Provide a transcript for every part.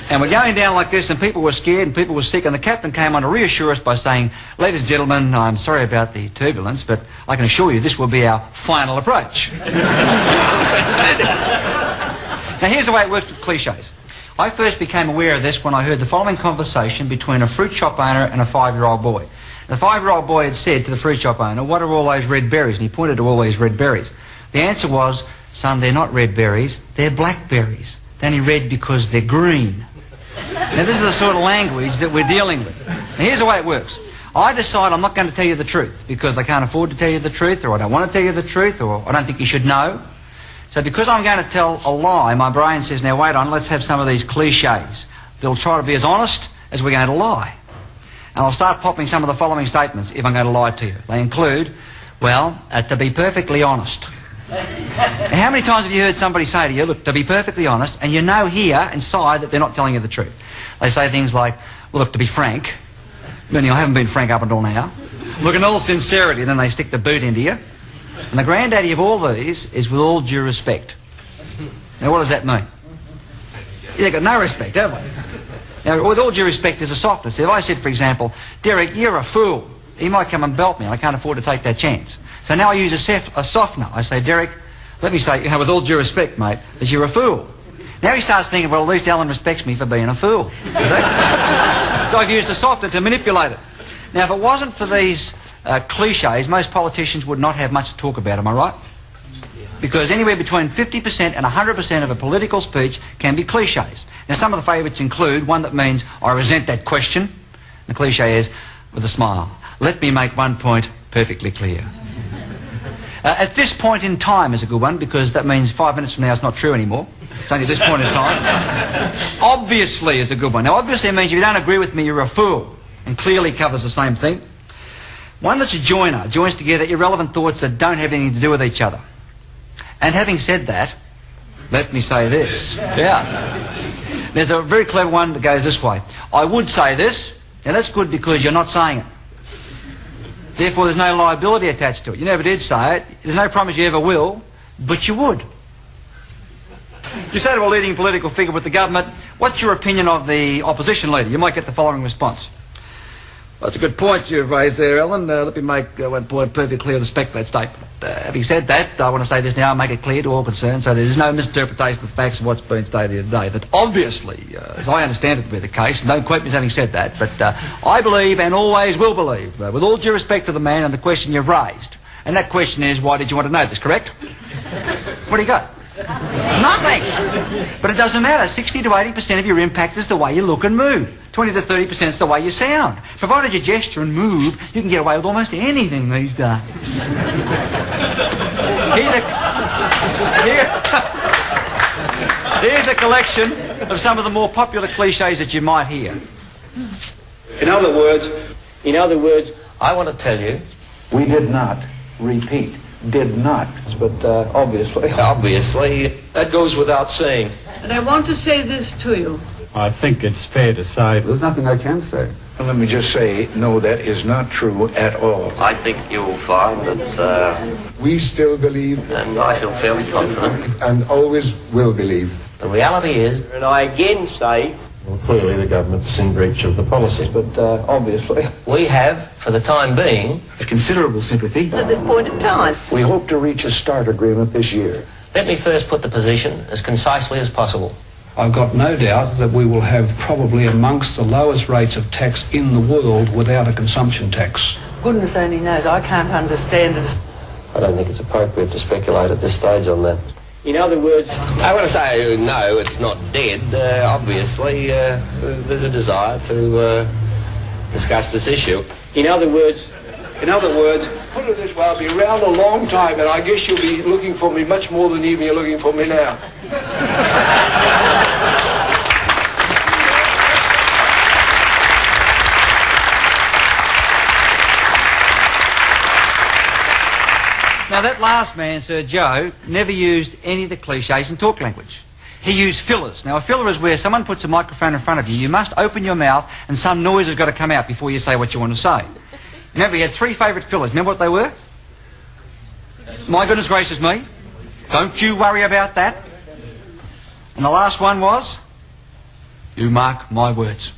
And we're going down like this, and people were scared and people were sick, and the captain came on to reassure us by saying, ladies and gentlemen, I'm sorry about the turbulence, but I can assure you this will be our final approach. Now here's the way it works with cliches. I first became aware of this when I heard the following conversation between a fruit shop owner and a 5-year-old boy. The 5-year-old boy had said to the fruit shop owner, what are all those red berries? And he pointed to all these red berries. The answer was, son, they're not red berries, they're blackberries. They're only red because they're green. Now this is the sort of language that we're dealing with. Now here's the way it works. I decide I'm not going to tell you the truth because I can't afford to tell you the truth, or I don't want to tell you the truth, or I don't think you should know. So because I'm going to tell a lie, my brain says, now wait on, let's have some of these cliches. They'll try to be as honest as we're going to lie. And I'll start popping some of the following statements if I'm going to lie to you. They include, well, to be perfectly honest. Now, how many times have you heard somebody say to you, look, to be perfectly honest, and you know here inside that they're not telling you the truth? They say things like, well, look, to be frank, meaning I haven't been frank up until now. Look, in all sincerity, then they stick the boot into you. And the granddaddy of all these is with all due respect. Now, what does that mean? You've got no respect, have we? Now, with all due respect, there's a softness. If I said, for example, Derek, you're a fool, he might come and belt me, and I can't afford to take that chance. So now I use a softener. I say, Derek, let me say, with all due respect, mate, that you're a fool. Now he starts thinking, well, at least Allan respects me for being a fool. So I've used a softener to manipulate it. Now, if it wasn't for these cliches, most politicians would not have much to talk about, am I right? Because anywhere between 50% and 100% of a political speech can be cliches. Now, some of the favourites include one that means, I resent that question. The cliche is, with a smile, let me make one point perfectly clear. At this point in time is a good one, because that means 5 minutes from now it's not true anymore. It's only at this point in time. Obviously is a good one. Now, obviously means if you don't agree with me, you're a fool. And clearly covers the same thing. One that's a joiner, joins together irrelevant thoughts that don't have anything to do with each other. And having said that, let me say this. Yeah. There's a very clever one that goes this way. I would say this, and that's good because you're not saying it. Therefore, there's no liability attached to it. You never did say it. There's no promise you ever will, but you would. You say to a leading political figure with the government, what's your opinion of the opposition leader? You might get the following response. That's a good point you've raised there, Allan. Let me make one point perfectly clear with respect to that statement. Having said that, I want to say this now and make it clear to all concerned, so there's no misinterpretation of the facts of what's been stated here today. That obviously, as I understand it to be the case, and don't quote me as having said that, but I believe and always will believe, with all due respect to the man and the question you've raised, and that question is, why did you want to know this, correct? What do you got? Nothing! But it doesn't matter. 60 to 80% of your impact is the way you look and move. 20 to 30% is the way you sound. Provided you gesture and move, you can get away with almost anything these days. Here's a collection of some of the more popular cliches that you might hear. In other words, I want to tell you, we did not repeat. Did not, but obviously. Obviously, that goes without saying. And I want to say this to you. I think it's fair to say there's nothing I can say. Let me just say, no, that is not true at all. I think you'll find that We still believe, and I feel fairly confident, and always will believe. the reality is, And I again say, well, clearly the government's in breach of the policy. But obviously. we have, for the time being, Of considerable sympathy. At this point of time. We hope to reach a START agreement this year. let me first put the position as concisely as possible. I've got no doubt that we will have probably amongst the lowest rates of tax in the world without a consumption tax. Goodness only knows, I can't understand it. I don't think it's appropriate to speculate at this stage on that. in other words, I want to say, no, it's not dead. Obviously, there's a desire to discuss this issue. in other words, Put it this way, I'll be around a long time, and I guess you'll be looking for me much more than even you're looking for me now. Now that last man, Sir Joe, never used any of the cliches in talk language. He used fillers. Now a filler is where someone puts a microphone in front of you. You must open your mouth and some noise has got to come out before you say what you want to say. Remember, he had 3 favourite fillers. Remember what they were? My goodness gracious me. Don't you worry about that. And the last one was, You mark my words.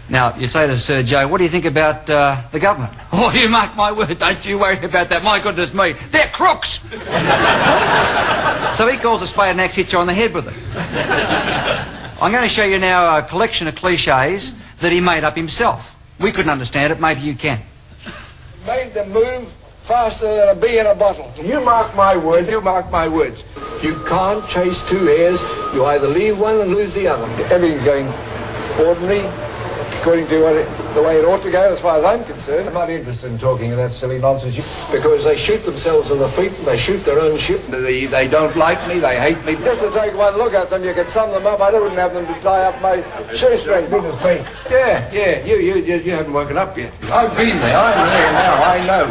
Now, you'd say to Sir Joe, what do you think about the government? Oh, you mark my word, don't you worry about that. My goodness me, they're crooks! So he calls a spade an axe, hits you on the head with it. I'm going to show you now a collection of cliches that he made up himself. We couldn't understand it, maybe you can. Made them move faster than a bee in a bottle. You mark my words, you mark my words. You can't chase two hares. You either leave one and lose the other. Everything's going ordinary, according to the way it ought to go as far as I'm concerned. I'm not interested in talking of that silly nonsense. Because they shoot themselves in the feet and they shoot their own ship. They don't like me, they hate me. Just to take one look at them, you could sum them up. I wouldn't have them to tie up my shoestring. Goodness me. Yeah, you haven't woken up yet. I've been there, I'm there now, I know.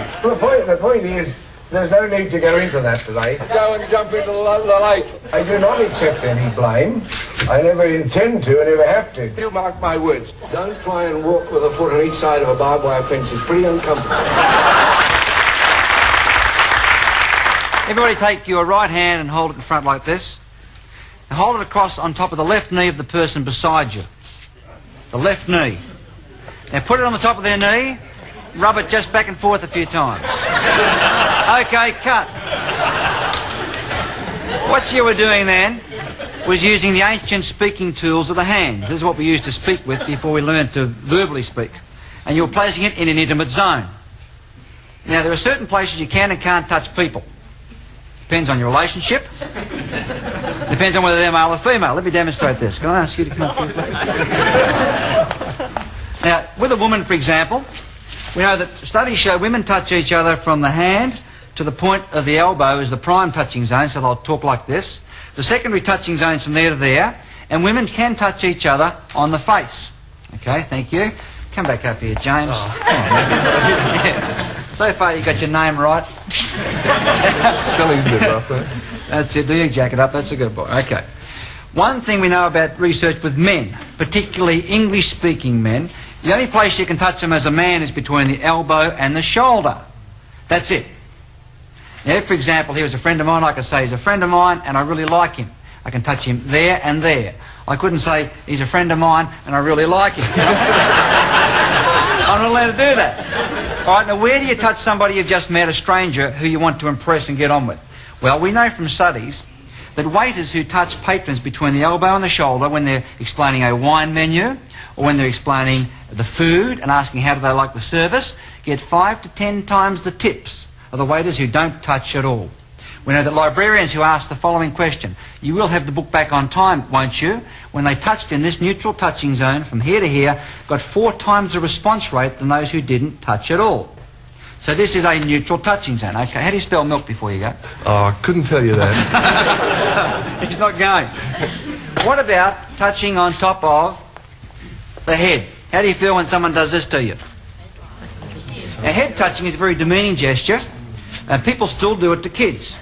The point is, there's no need to go into that today. Go and jump into the lake. I do not accept any blame. I never intend to and never have to. You mark my words. Don't try and walk with a foot on each side of a barbed wire fence. It's pretty uncomfortable. Everybody take your right hand and hold it in front like this. And hold it across on top of the left knee of the person beside you. The left knee. Now put it on the top of their knee. Rub it just back and forth a few times. Okay, cut. What you were doing then was using the ancient speaking tools of the hands. This is what we used to speak with before we learned to verbally speak. And you're placing it in an intimate zone. Now, there are certain places you can and can't touch people. Depends on your relationship. Depends on whether they're male or female. Let me demonstrate this. Can I ask you to come up here, please? Now, with a woman, for example, we know that studies show women touch each other from the hand to the point of the elbow is the prime touching zone, so they'll talk like this. The secondary touching zone is from there to there, and women can touch each other on the face. Okay, thank you. Come back up here, James. Oh. Yeah. So far you got your name right. Spelling's a bit rough there. That's it, do you jack it up? That's a good boy. Okay. One thing we know about research with men, particularly English-speaking men, the only place you can touch them as a man is between the elbow and the shoulder. That's it. Now, if, for example, he was a friend of mine, I could say he's a friend of mine and I really like him. I can touch him there and there. I couldn't say he's a friend of mine and I really like him. I'm not allowed to do that. All right, now where do you touch somebody you've just met, a stranger, who you want to impress and get on with? Well, we know from studies that waiters who touch patrons between the elbow and the shoulder when they're explaining a wine menu or when they're explaining the food and asking how do they like the service get 5 to 10 times the tips of the waiters who don't touch at all. We know that librarians who ask the following question, you will have the book back on time, won't you? When they touched in this neutral touching zone from here to here, got 4 times the response rate than those who didn't touch at all. So this is a neutral touching zone. Okay, how do you spell milk before you go? Oh, I couldn't tell you that. He's not going. What about touching on top of the head? How do you feel when someone does this to you? Now, head touching is a very demeaning gesture, and people still do it to kids.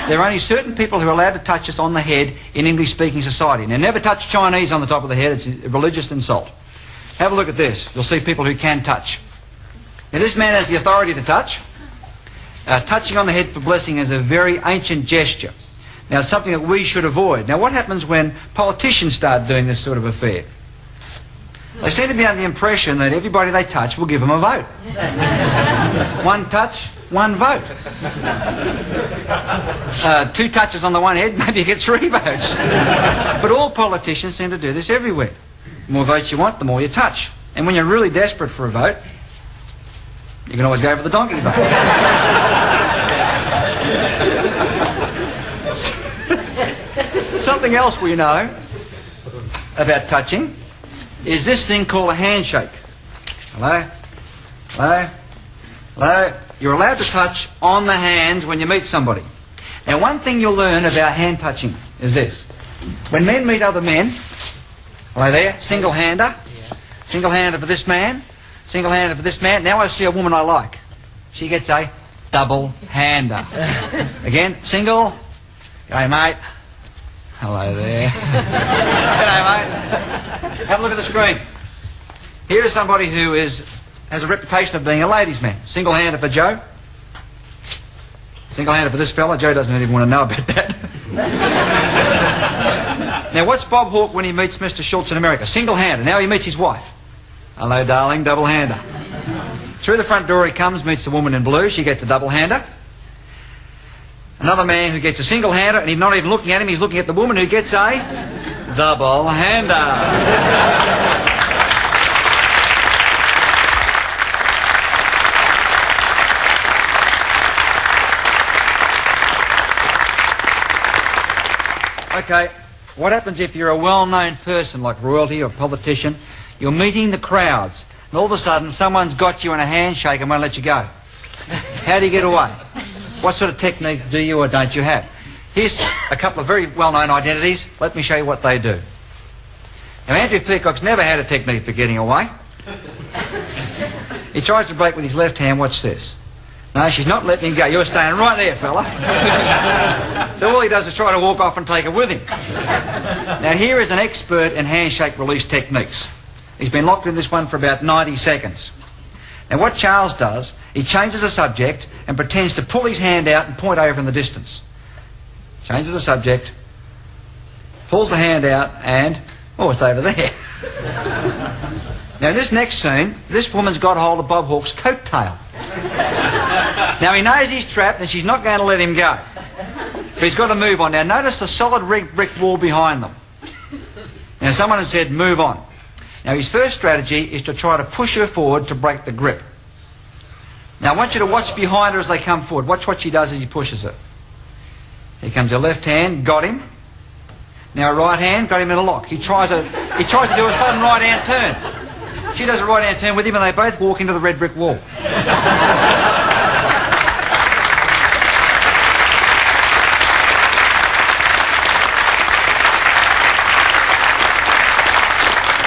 There are only certain people who are allowed to touch us on the head in English-speaking society. Now, never touch Chinese on the top of the head. It's a religious insult. Have a look at this. You'll see people who can touch. Now, this man has the authority to touch. Touching on the head for blessing is a very ancient gesture. Now, it's something that we should avoid. Now, what happens when politicians start doing this sort of affair? They seem to be under the impression that everybody they touch will give them a vote. One touch, one vote. 2 touches on the one head, maybe you get 3 votes. But all politicians seem to do this everywhere. The more votes you want, the more you touch. And when you're really desperate for a vote, you can always go for the donkey vote. Something else we know about touching is this thing called a handshake. Hello? Hello? Hello? You're allowed to touch on the hands when you meet somebody. Now, one thing you'll learn about hand touching is this. When men meet other men, hello there, single-hander, single-hander for this man, single-hander for this man. Now I see a woman I like. She gets a double-hander. Again, single. G'day, mate. Hello there. G'day, mate. Have a look at the screen. Here is somebody who has a reputation of being a ladies' man. Single-hander for Joe. Single-hander for this fella. Joe doesn't even want to know about that. Now, what's Bob Hawke when he meets Mr. Schultz in America? Single-handed. Now he meets his wife. Hello, darling, double-hander. Through the front door he comes, meets the woman in blue. She gets a double-hander. Another man who gets a single-hander, and he's not even looking at him. He's looking at the woman who gets a double-hander. Okay, what happens if you're a well-known person like royalty or politician? You're meeting the crowds, and all of a sudden someone's got you in a handshake and won't let you go. How do you get away? What sort of technique do you or don't you have? Here's a couple of very well-known identities. Let me show you what they do. Now, Andrew Peacock's never had a technique for getting away. He tries to break with his left hand. Watch this. No, she's not letting him go. You're staying right there, fella. So all he does is try to walk off and take her with him. Now, here is an expert in handshake release techniques. He's been locked in this one for about 90 seconds. Now, what Charles does, he changes the subject and pretends to pull his hand out and point over in the distance. Changes the subject, pulls the hand out, and, oh, it's over there. Now, in this next scene, this woman's got hold of Bob Hawke's coat tail. Now, he knows he's trapped and she's not going to let him go. But he's got to move on. Now, notice the solid brick wall behind them. Now, someone has said, move on. Now, his first strategy is to try to push her forward to break the grip. Now, I want you to watch behind her as they come forward. Watch what she does as he pushes her. Here comes her left hand, got him. Now, her right hand, got him in a lock. He tries to do a sudden right-hand turn. She does a right-hand turn with him and they both walk into the red brick wall.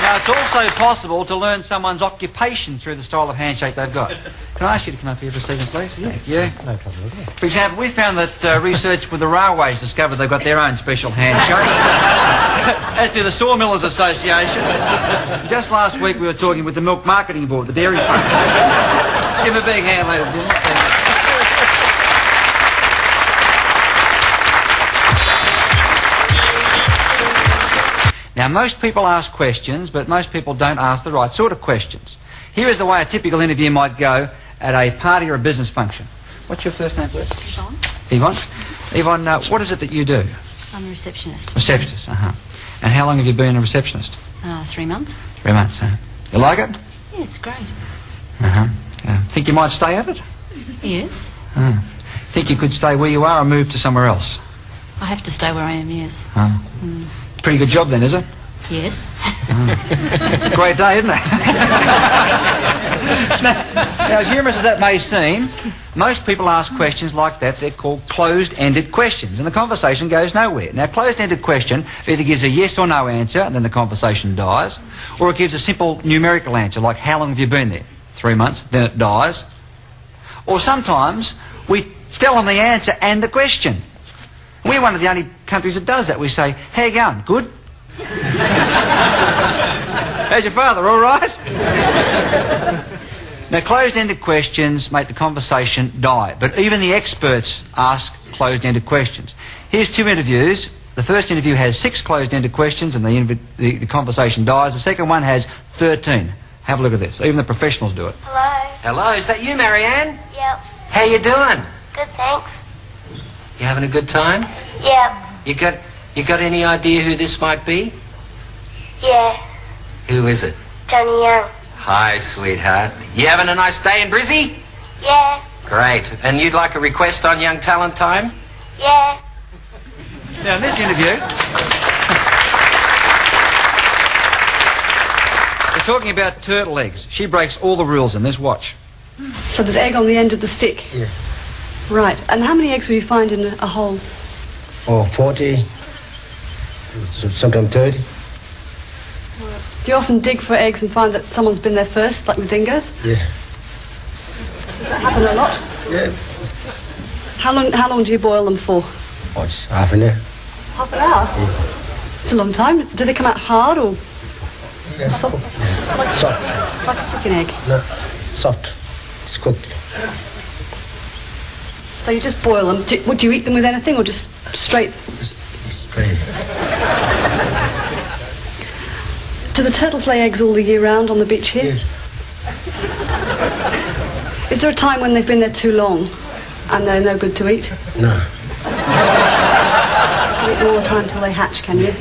Now, it's also possible to learn someone's occupation through the style of handshake they've got. Can I ask you to come up here for a second, please? Thank you. No problem. For example, we found that research with the railways discovered they've got their own special handshake, as do the Sawmillers Association. Just last week we were talking with the Milk Marketing Board, the dairy farm. Give them a big hand, ladies and gentlemen. Now, most people ask questions, but most people don't ask the right sort of questions. Here is the way a typical interview might go at a party or a business function. What's your first name, please? Yvonne. Yvonne, what is it that you do? I'm a receptionist. Receptionist, And how long have you been a receptionist? 3 months. 3 months, You like it? Yeah, it's great. Think you might stay at it? Yes. Think you could stay where you are or move to somewhere else? I have to stay where I am, yes. Pretty good job then, is it? Yes. Great day, isn't it? Now, as humorous as that may seem, most people ask questions like that. They're called closed-ended questions, and the conversation goes nowhere. Now, closed-ended question either gives a yes or no answer, and then the conversation dies, or it gives a simple numerical answer, like how long have you been there? 3 months, then it dies. Or sometimes we tell them the answer and the question. We're one of the only countries that does that. We say, how you going? Good? How's your father? All right? Now, closed-ended questions make the conversation die, but even the experts ask closed-ended questions. Here's 2 interviews. The first interview has 6 closed-ended questions and the conversation dies. The second one has 13. Have a look at this. Even the professionals do it. Hello. Hello, is that you, Marianne? Yep. How you doing? Good, thanks. You having a good time? Yep. You got any idea who this might be? Yeah. Who is it? Johnny Young. Hi, sweetheart. You having a nice day in Brizzy? Yeah. Great. And you'd like a request on Young Talent Time? Yeah. Now, in this interview, we're talking about turtle eggs. She breaks all the rules in this. Watch. So there's egg on the end of the stick? Yeah. Right. And how many eggs will you find in a hole? 40, sometimes 30. Do you often dig for eggs and find that someone's been there first, like the dingoes? Yeah. Does that happen a lot? Yeah. How long do you boil them for? Oh, it's half an hour. Half an hour? Yeah. It's a long time. Do they come out hard or soft? Yeah. Soft. Like a chicken egg? No, soft. It's cooked. So you just boil them. Would you eat them with anything or just straight? Straight. Do the turtles lay eggs all the year round on the beach here? Yes. Is there a time when they've been there too long and they're no good to eat? No. You eat them all the time till they hatch, can you?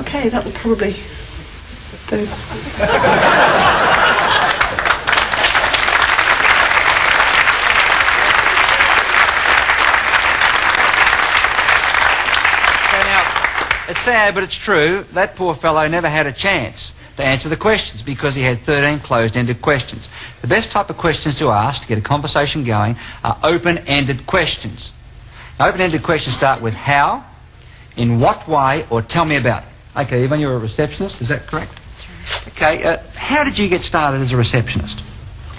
Okay, that'll probably do. It's sad, but it's true. That poor fellow never had a chance to answer the questions because he had 13 closed-ended questions. The best type of questions to ask to get a conversation going are open-ended questions. Now, open-ended questions start with how, in what way, or tell me about it. Okay, Evan, you're a receptionist, is that correct? That's right. Okay, how did you get started as a receptionist?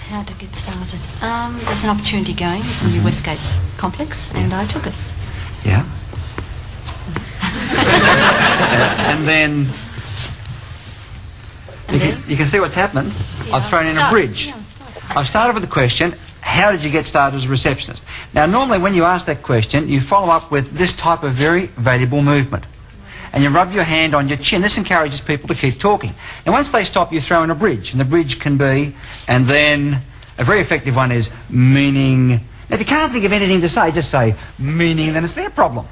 How to get started? There's an opportunity going at the new Westgate complex, and I took it. Yeah. And then you can see what's happened. Yeah, I've thrown in a bridge. Yeah, I've started with the question, how did you get started as a receptionist? Now, normally when you ask that question, you follow up with this type of very valuable movement. And you rub your hand on your chin. This encourages people to keep talking. And once they stop, you throw in a bridge. And the bridge can be, and then a very effective one is meaning. Now, if you can't think of anything to say, just say meaning, then it's their problem.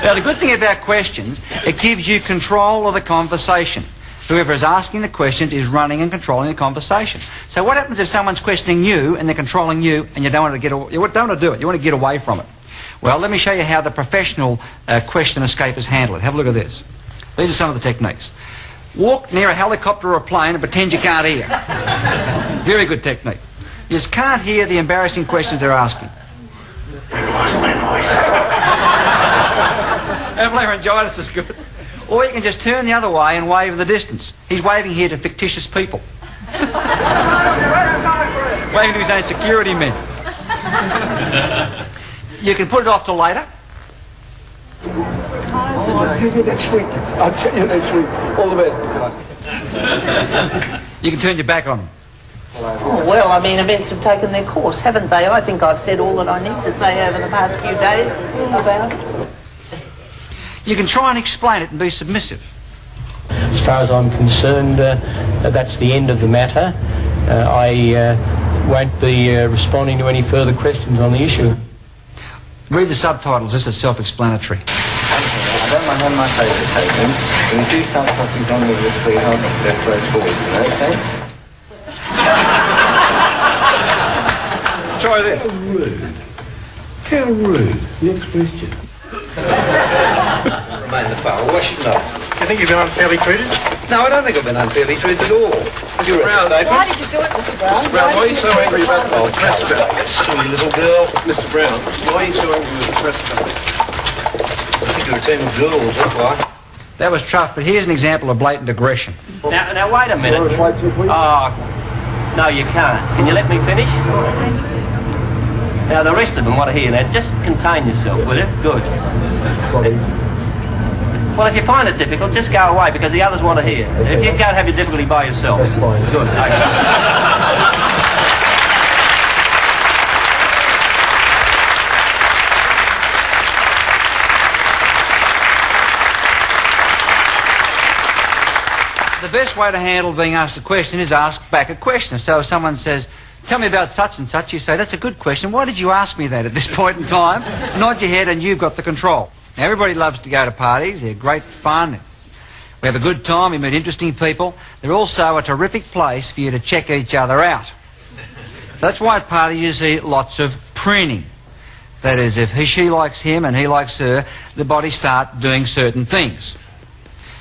Now, the good thing about questions, it gives you control of the conversation. Whoever is asking the questions is running and controlling the conversation. So what happens if someone's questioning you and they're controlling you and you don't want to do it? You want to get away from it. Well, let me show you how the professional question escapers handle it. Have a look at this. These are some of the techniques. Walk near a helicopter or a plane and pretend you can't hear. Very good technique. You just can't hear the embarrassing questions they're asking. And laryngitis is good. Or you can just turn the other way and wave in the distance. He's waving here to fictitious people. Waving to his own security men. You can put it off till later. Oh, I'll tell you next week. I'll tell you next week. All the best. You can turn your back on them. Oh, well, I mean, events have taken their course, haven't they? I think I've said all that I need to say over the past few days about it. You can try and explain it and be submissive. As far as I'm concerned, that's the end of the matter. I won't be responding to any further questions on the issue. Read the subtitles, this is self-explanatory. I don't mind how much I have taken. When you do start talking to me with sweetheart, that goes forward, okay? Try this. How rude. Next question. Remain the bar. Why should not? Do you think you've been unfairly treated? No, I don't think I've been unfairly treated at all. Mr. Brown, Why did you do it, Mr. Brown? Mr. Brown, why are you so angry about the press about You silly little girl. Mr. Brown, why are you so angry with the press about this? I think you're a team of girls, that's why. That was tough, but here's an example of blatant aggression. Now wait a minute. Oh, no, you can't. Can you let me finish? Now, the rest of them want to hear that. Just contain yourself, will you? Good. Well, if you find it difficult, just go away, because the others want to hear. If you can't have your difficulty by yourself. Good. Okay. The best way to handle being asked a question is ask back a question. So if someone says, tell me about such and such, you say, that's a good question. Why did you ask me that at this point in time? Nod your head and you've got the control. Now, everybody loves to go to parties. They're great fun. We have a good time. We meet interesting people. They're also a terrific place for you to check each other out. So that's why at parties you see lots of preening. That is, if she likes him and he likes her, the bodies start doing certain things.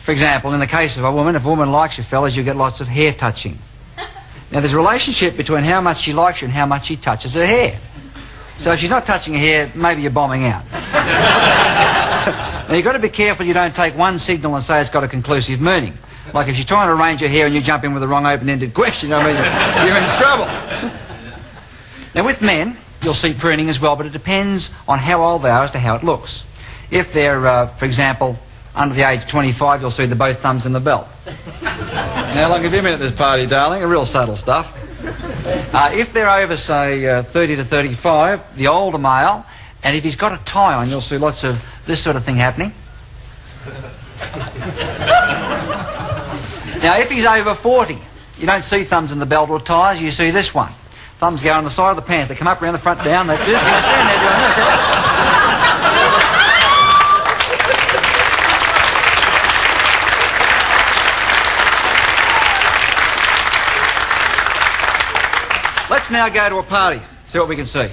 For example, in the case of a woman, if a woman likes you, fellas, you get lots of hair touching. Now, there's a relationship between how much she likes you and how much she touches her hair. So if she's not touching her hair, maybe you're bombing out. Now, you've got to be careful you don't take one signal and say it's got a conclusive meaning. Like if she's trying to arrange her hair and you jump in with the wrong open-ended question, I mean, you're in trouble. Now, with men, you'll see preening as well, but it depends on how old they are as to how it looks. If they're, for example, under the age of 25, you'll see the both thumbs in the belt. How long have you been at this party, darling? Real subtle stuff. If they're over, say, 30 to 35, the older male, and if he's got a tie on, you'll see lots of this sort of thing happening. Now, if he's over 40, you don't see thumbs in the belt or ties, you see this one. Thumbs go on the side of the pants. They come up around the front, down, they do this, and they stand there doing this. Let's now go to a party, see what we can see.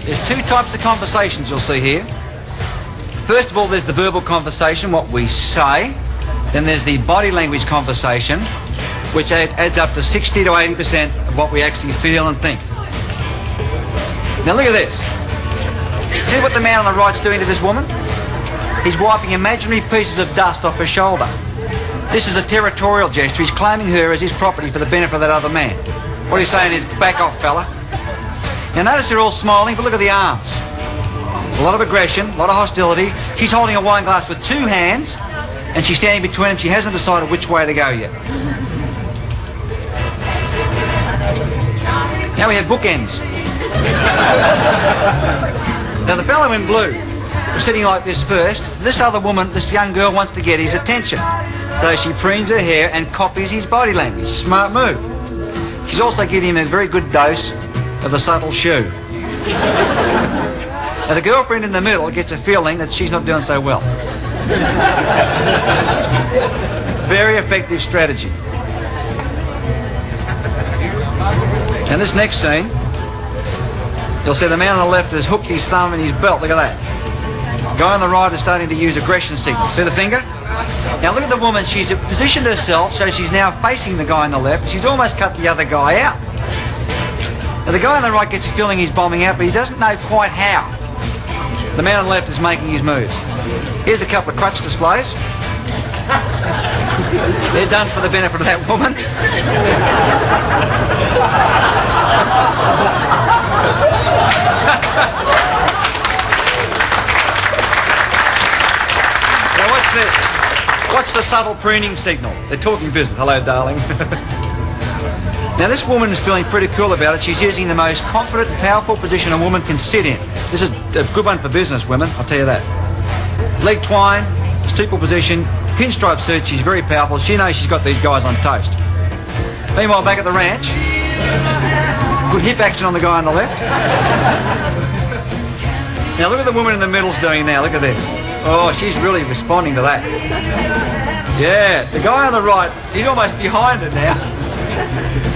There's two types of conversations you'll see here. First of all, there's the verbal conversation, what we say. Then there's the body language conversation, which adds up to 60 to 80% of what we actually feel and think. Now look at this. See what the man on the right's doing to this woman? He's wiping imaginary pieces of dust off her shoulder. This is a territorial gesture. He's claiming her as his property for the benefit of that other man. What he's saying is, back off, fella. Now notice they're all smiling, but look at the arms. A lot of aggression, a lot of hostility. She's holding a wine glass with two hands, and she's standing between them. She hasn't decided which way to go yet. Now we have bookends. Now the fellow in blue was sitting like this first. This other woman, this young girl, wants to get his attention. So she preens her hair and copies his body language. Smart move. She's also giving him a very good dose of the subtle shoe. Now the girlfriend in the middle gets a feeling that she's not doing so well. Very effective strategy. Now this next scene, you'll see the man on the left has hooked his thumb in his belt. Look at that. The guy on the right is starting to use aggression signals. See the finger? Now look at the woman. She's positioned herself so she's now facing the guy on the left. She's almost cut the other guy out. Now the guy on the right gets a feeling he's bombing out, but he doesn't know quite how. The man on the left is making his moves. Here's a couple of crutch displays. They're done for the benefit of that woman. Now what's this? What's the subtle preening signal? They're talking business. Hello, darling. Now this woman is feeling pretty cool about it. She's using the most confident, powerful position a woman can sit in. This is a good one for business women, I'll tell you that. Leg twine, steeple position, pinstripe suit. She's very powerful. She knows she's got these guys on toast. Meanwhile, back at the ranch, good hip action on the guy on the left. Now look at the woman in the middle's doing now. Look at this. Oh, she's really responding to that. Yeah, the guy on the right, he's almost behind her now.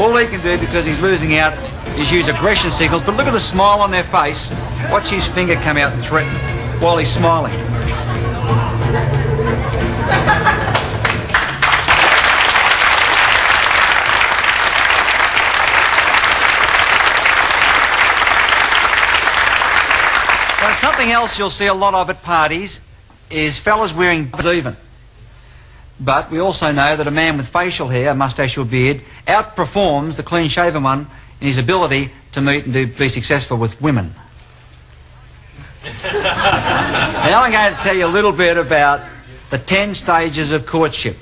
All he can do, because he's losing out, is use aggression signals. But look at the smile on their face. Watch his finger come out and threaten while he's smiling. Now, something else you'll see a lot of at parties is fellas wearing even. But we also know that a man with facial hair, a moustache or beard, outperforms the clean-shaven one in his ability to meet and be successful with women. Now I'm going to tell you a little bit about the 10 stages of courtship.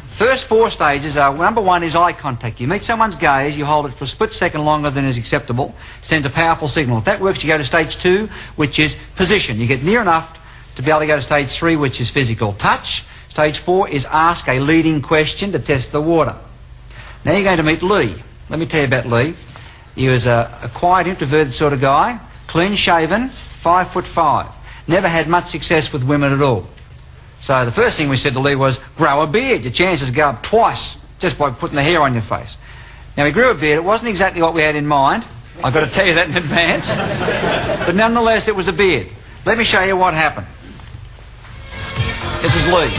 First 4 stages are, number 1 is eye contact. You meet someone's gaze, you hold it for a split second longer than is acceptable, sends a powerful signal. If that works, you go to stage 2, which is position. You get near enough to be able to go to stage 3, which is physical touch. Stage 4 is ask a leading question to test the water. Now you're going to meet Lee. Let me tell you about Lee. He was a quiet, introverted sort of guy, clean-shaven, 5'5". Never had much success with women at all. So the first thing we said to Lee was, grow a beard. Your chances go up twice just by putting the hair on your face. Now he grew a beard. It wasn't exactly what we had in mind. I've got to tell you that in advance. But nonetheless, it was a beard. Let me show you what happened. This is Lee.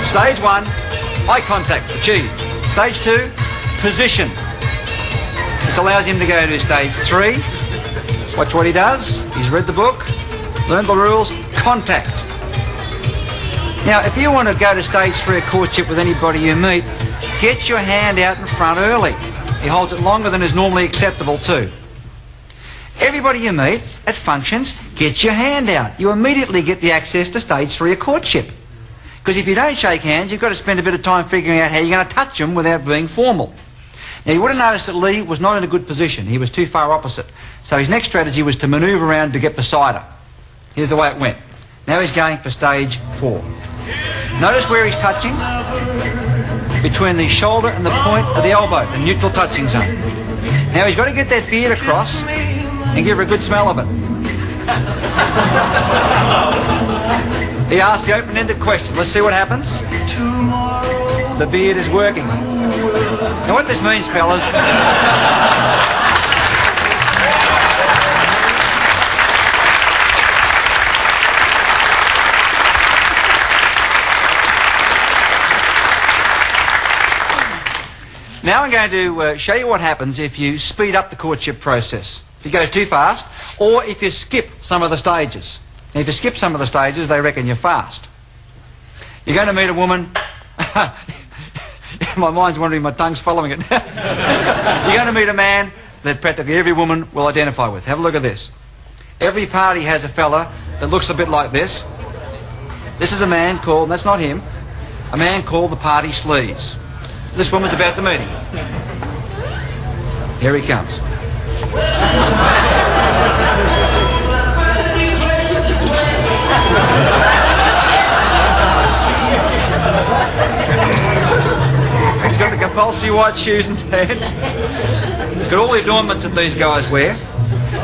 Stage 1, eye contact, achieved. Stage 2, position. This allows him to go to stage 3. Watch what he does. He's read the book, learned the rules, contact. Now, if you want to go to stage 3 of courtship with anybody you meet, get your hand out in front early. He holds it longer than is normally acceptable too. Everybody you meet at functions, get your hand out. You immediately get the access to stage 3 of courtship. Because if you don't shake hands, you've got to spend a bit of time figuring out how you're going to touch them without being formal. Now, you would have noticed that Lee was not in a good position. He was too far opposite. So his next strategy was to manoeuvre around to get beside her. Here's the way it went. Now he's going for stage 4. Notice where he's touching. Between the shoulder and the point of the elbow, the neutral touching zone. Now he's got to get that beard across and give her a good smell of it. He asked the open-ended question. Let's see what happens. The beard is working. Now what this means, fellas... Now I'm going to show you what happens if you speed up the courtship process. If you go too fast, or if you skip some of the stages. Now, if you skip some of the stages, they reckon you're fast. You're going to meet a woman... My mind's wandering, my tongue's following it. You're going to meet a man that practically every woman will identify with. Have a look at this. Every party has a fella that looks a bit like this. This is a man called, and that's not him, a man called the party sleaze. This woman's about to meet him. Here he comes. He's got the compulsory white shoes and pants. He's got all the adornments that these guys wear.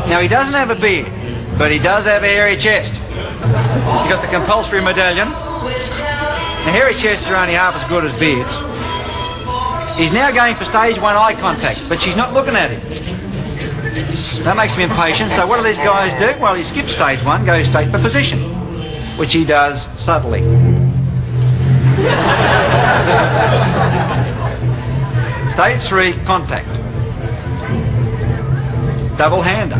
Now, he doesn't have a beard, but he does have a hairy chest. He's got the compulsory medallion. Now, hairy chests are only half as good as beards. He's now going for stage 1 eye contact, but she's not looking at him. That makes him impatient, so what do these guys do? Well, he skips stage 1, goes straight for position, which he does subtly. Stage 3, contact. Double hander.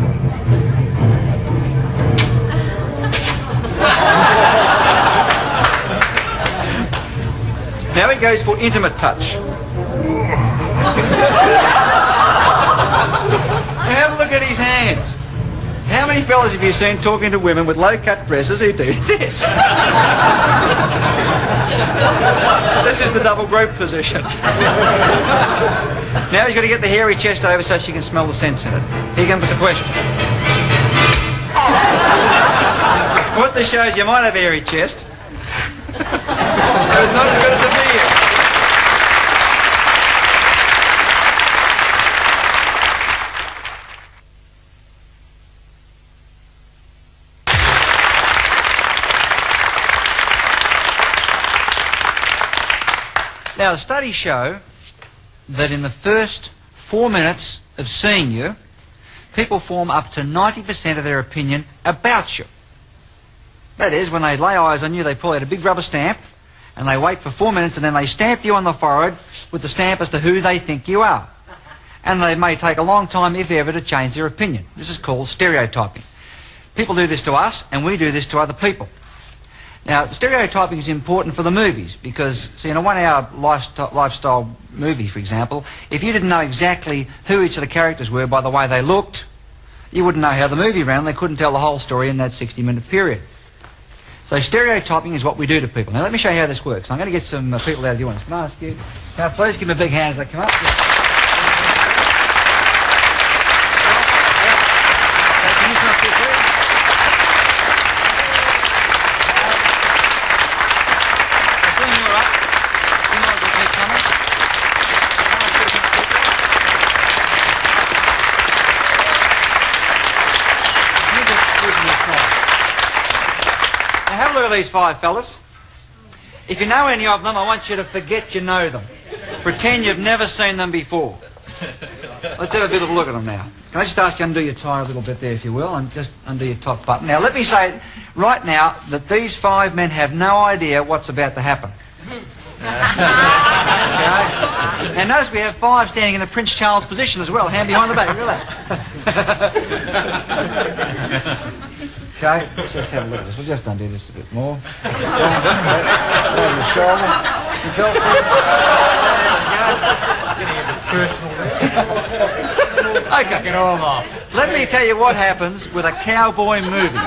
Now he goes for intimate touch. Now have a look at his hands. How many fellas have you seen talking to women with low-cut dresses who do this? This is the double group position. Now he's got to get the hairy chest over so she can smell the scents in it. Here comes the question. What this shows, you might have a hairy chest, but it's not as good as a beard. Now, the studies show that in the first 4 minutes of seeing you, people form up to 90% of their opinion about you. That is, when they lay eyes on you, they pull out a big rubber stamp, and they wait for 4 minutes, and then they stamp you on the forehead with the stamp as to who they think you are. And they may take a long time, if ever, to change their opinion. This is called stereotyping. People do this to us, and we do this to other people. Now, stereotyping is important for the movies because, see, in a 1-hour lifestyle movie, for example, if you didn't know exactly who each of the characters were by the way they looked, you wouldn't know how the movie ran. They couldn't tell the whole story in that 60-minute period. So stereotyping is what we do to people. Now, let me show you how this works. I'm going to get some people out of the audience. Can I ask you? Now, please give me a big hand as they come up. Look at these 5 fellas. If you know any of them, I want you to forget you know them. Pretend you've never seen them before. Let's have a bit of a look at them now. Can I just ask you to undo your tie a little bit there, if you will, and just undo your top button. Now, let me say right now that these 5 men have no idea what's about to happen. Okay? And notice we have 5 standing in the Prince Charles position as well, hand behind the back. Look at that. Okay, let's just have a look at this. We'll just undo this a bit more. Over the shoulder. Okay. Let me tell you what happens with a cowboy movie.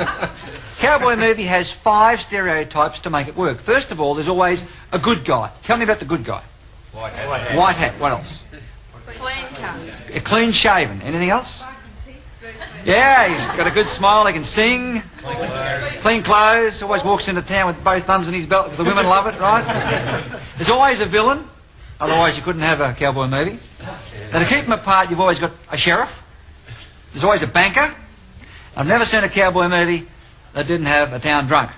Cowboy movie has 5 stereotypes to make it work. First of all, there's always a good guy. Tell me about the good guy. White hat. White hat. What else? Clean clean shaven. Anything else? Yeah, he's got a good smile, he can sing. Clean clothes, always walks into town with both thumbs in his belt because the women love it, right? There's always a villain, otherwise you couldn't have a cowboy movie. Now to keep them apart, you've always got a sheriff. There's always a banker. I've never seen a cowboy movie that didn't have a town drunk.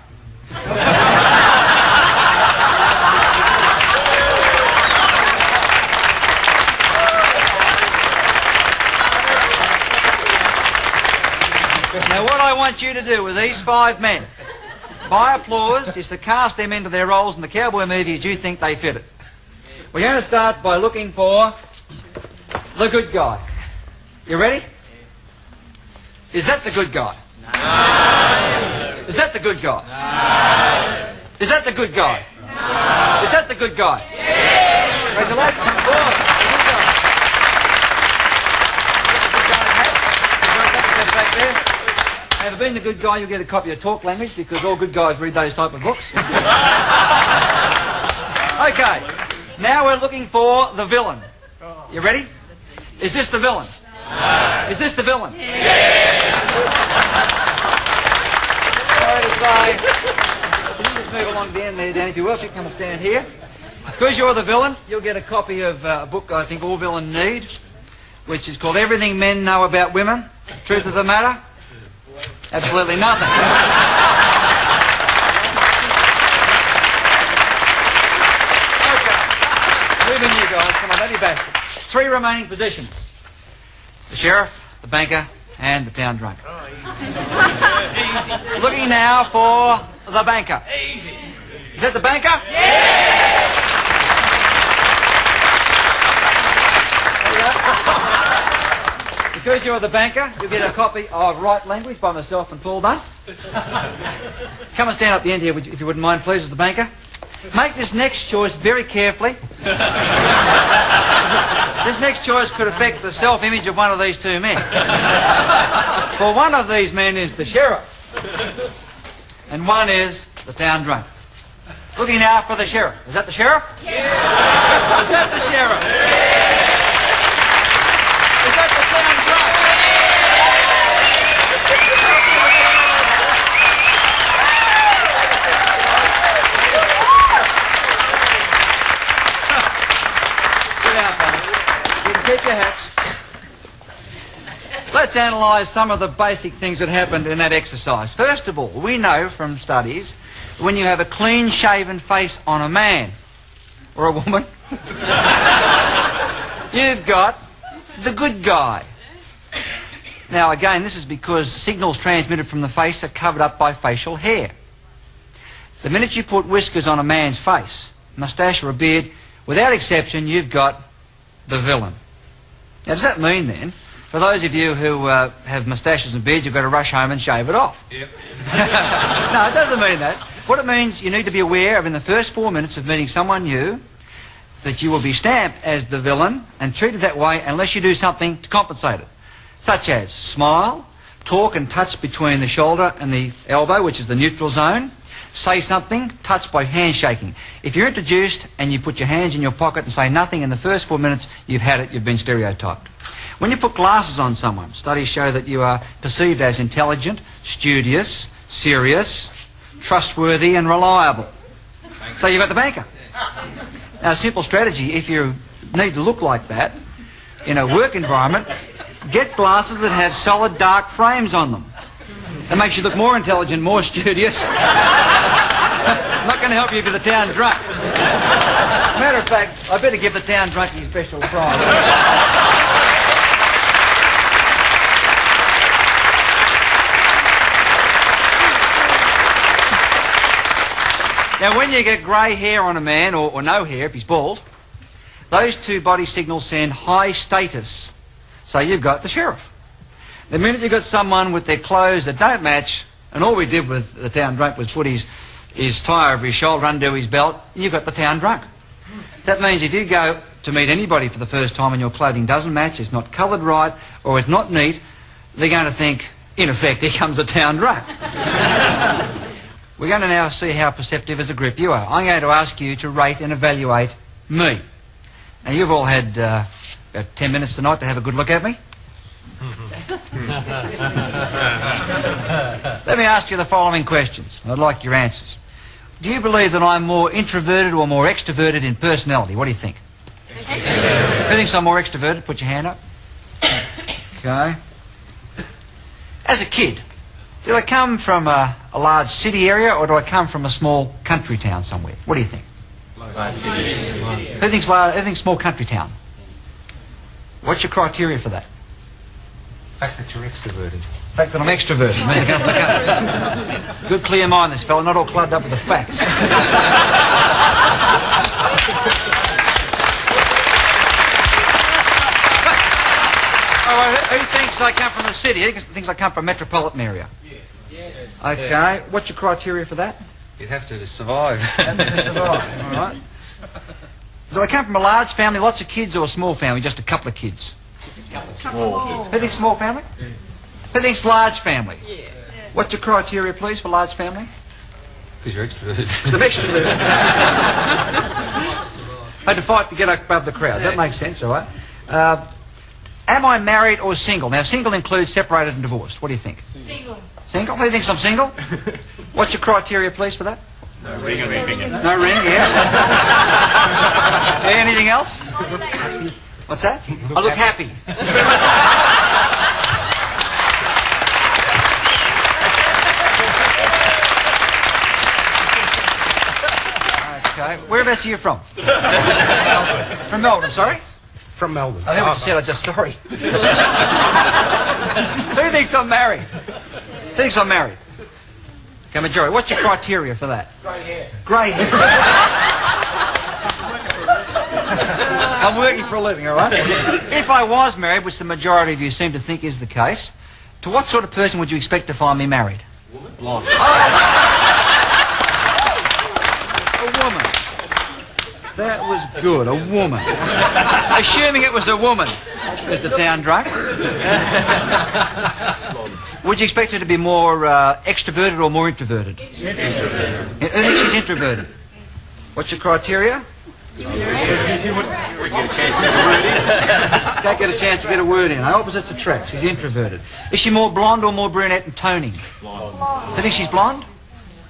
Now what I want you to do with these 5 men, by applause, is to cast them into their roles in the cowboy movie as you think they fit it. We're going to start by looking for the good guy. You ready? Is that the good guy? No. Is that the good guy? No. Is that the good guy? No. Is that the good guy? Yes. Congratulations. Come forward. Back there. Have been the good guy, you'll get a copy of Talk Language because all good guys read those type of books. Okay. Now we're looking for the villain. You ready? Is this the villain? No. Is this the villain? Yes. Sorry to say. Can you just move along to the end there, Danny, if you will, if you come and stand here. Because you're the villain, you'll get a copy of a book I think all villains need, which is called Everything Men Know About Women. Truth of the Matter? Absolutely nothing. Okay. Move in you guys. Come on, don't be back. 3 remaining positions. The sheriff, the banker, and the town drunk. Looking now for the banker. Is that the banker? Yeah! Because you're the banker, you'll get a copy of Right Language by myself and Paul Dunn. Come and stand up the end here, if you wouldn't mind, please, as the banker. Make this next choice very carefully. This next choice could affect the self-image of one of these 2 men. For one of these men is the sheriff, and one is the town drunk. Looking now for the sheriff. Is that the sheriff? Yeah. Is that the sheriff? Yeah. Is that the town drunk? Sit down, fellas. You can keep your hats. Let's analyse some of the basic things that happened in that exercise. First of all, we know from studies when you have a clean-shaven face on a man or a woman, you've got the good guy. Now again, this is because signals transmitted from the face are covered up by facial hair. The minute you put whiskers on a man's face, moustache or a beard, without exception, you've got the villain. Now does that mean then, for those of you who have moustaches and beards, you've got to rush home and shave it off? Yep. No, it doesn't mean that. What it means, you need to be aware of in the first 4 minutes of meeting someone new, that you will be stamped as the villain and treated that way unless you do something to compensate it. Such as smile, talk and touch between the shoulder and the elbow, which is the neutral zone. Say something, touch by handshaking. If you're introduced and you put your hands in your pocket and say nothing in the first 4 minutes, you've had it, you've been stereotyped. When you put glasses on someone, studies show that you are perceived as intelligent, studious, serious, trustworthy and reliable. So you've got the banker. Now a simple strategy, if you need to look like that in a work environment, get glasses that have solid dark frames on them. That makes you look more intelligent, more studious. I'm not going to help you for the town drunk. Matter of fact, I better give the town drunk his special prize. Now when you get grey hair on a man, or no hair if he's bald, those 2 body signals send high status. So you've got the sheriff. The minute you've got someone with their clothes that don't match, and all we did with the town drunk was put his tie over his shoulder, undo his belt, you've got the town drunk. That means if you go to meet anybody for the first time and your clothing doesn't match, it's not coloured right, or it's not neat, they're going to think, in effect, here comes a town drunk. We're going to now see how perceptive as a group you are. I'm going to ask you to rate and evaluate me. Now, you've all had About 10 minutes tonight to have a good look at me? Let me ask you the following questions. I'd like your answers. Do you believe that I'm more introverted or more extroverted in personality? What do you think? Who thinks I'm more extroverted? Put your hand up. Okay. As a kid, did I come from a large city area or do I come from a small country town somewhere? What do you think? Who thinks small country town? What's your criteria for that? The fact that you're extroverted. The fact that I'm extroverted. Good clear mind, this fella, not all clubbed up with the facts. Who thinks I come from the city? Who thinks I come from a metropolitan area? Okay, what's your criteria for that? You'd have to survive. All right. Do I come from a large family, lots of kids, or a small family, just a couple of kids? Who thinks small family? Who thinks large family? What's your criteria, please, for large family? Because you're extroverted. Because I'm extroverted. I had to fight to get above the crowd. That makes sense, all right? Am I married or single? Now, single includes separated and divorced. What do you think? Single. Single? Who thinks I'm single? What's your criteria, please, for that? No ring, No ring, yeah. Anything else? What's that? I look happy. Okay. Whereabouts are you from? From Melbourne, sorry? From Melbourne. I heard what you said, I'm just sorry. Who thinks I'm married? Who thinks I'm married? Okay, majority. What's your criteria for that? Grey hair. Grey hair. I'm working for a living, all right? If I was married, which the majority of you seem to think is the case, to what sort of person would you expect to find me married? Blonde. A woman. That was good, a woman. Assuming it was a woman, Mr. Town Drunk. Would you expect her to be more extroverted or more introverted? Introverted. Who thinks she's introverted? What's your criteria? Don't get a chance to get a word in. Don't get a chance to get a word in. Opposites attract. She's introverted. Is she more blonde or more brunette in toning? Blonde. Who thinks she's blonde?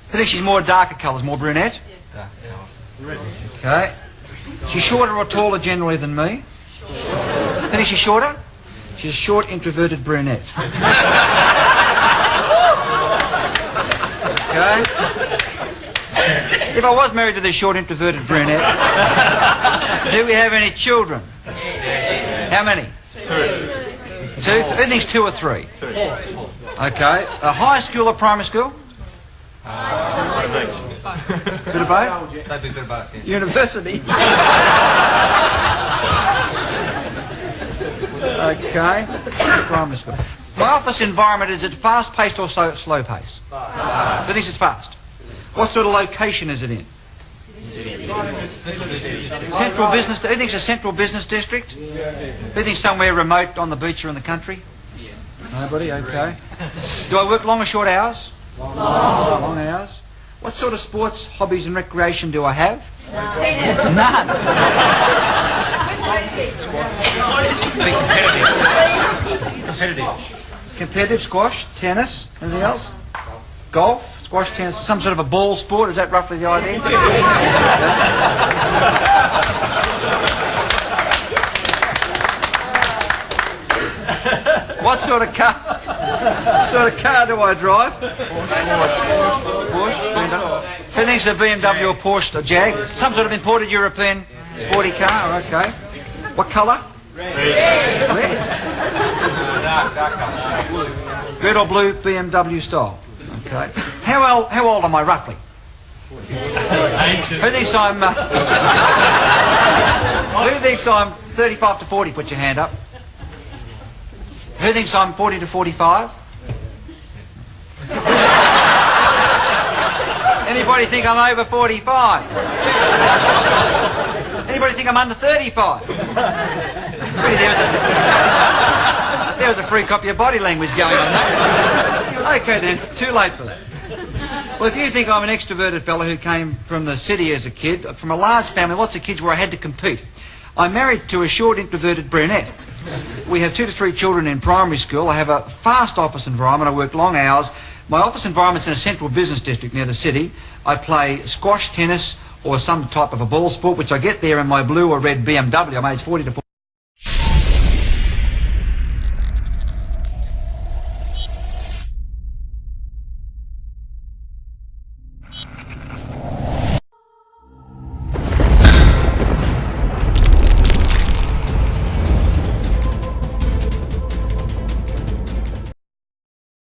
Who thinks she's more darker colours, more brunette? Okay. She's shorter or taller generally than me? Who thinks she's shorter? She's a short, introverted brunette. Okay. If I was married to this short, introverted brunette, do we have any children? How many? Two. Who thinks 2 or 3? 2. Okay. A high school or primary school? Bit of both? That'd be a bit of both, yeah. University. Okay. Primary school. My office environment, is it fast-paced or slow pace? Fast. Who thinks it's fast? What sort of location is it in? Central business. Who thinks a central business district? Who thinks somewhere remote on the beach or in the country? Nobody. Okay. Do I work long or short hours? Long hours. What sort of sports, hobbies, and recreation do I have? None. Competitive squash, tennis, anything else? Golf, squash, tennis, some sort of a ball sport. Is that roughly the idea? What sort of car? What sort of car do I drive? Porsche. Who thinks a BMW or Porsche or Jag? Some sort of imported European sporty car. Okay. What colour? Red. Dark colour. Red or blue BMW style. Okay. How old am I roughly? Who thinks I'm? Who thinks I'm 35 to 40? Put your hand up. Who thinks I'm 40 to 45? Anybody think I'm over 45? Anybody think I'm under 35? Really, there was a free copy of body language going on there. Okay then, too late for that. Well, if you think I'm an extroverted fellow who came from the city as a kid, from a large family, lots of kids where I had to compete, I'm married to a short, introverted brunette. We have 2 to 3 children in primary school. I have a fast office environment. I work long hours. My office environment's in a central business district near the city. I play squash, tennis, or some type of a ball sport, which I get there in my blue or red BMW. I'm aged 40 to 40.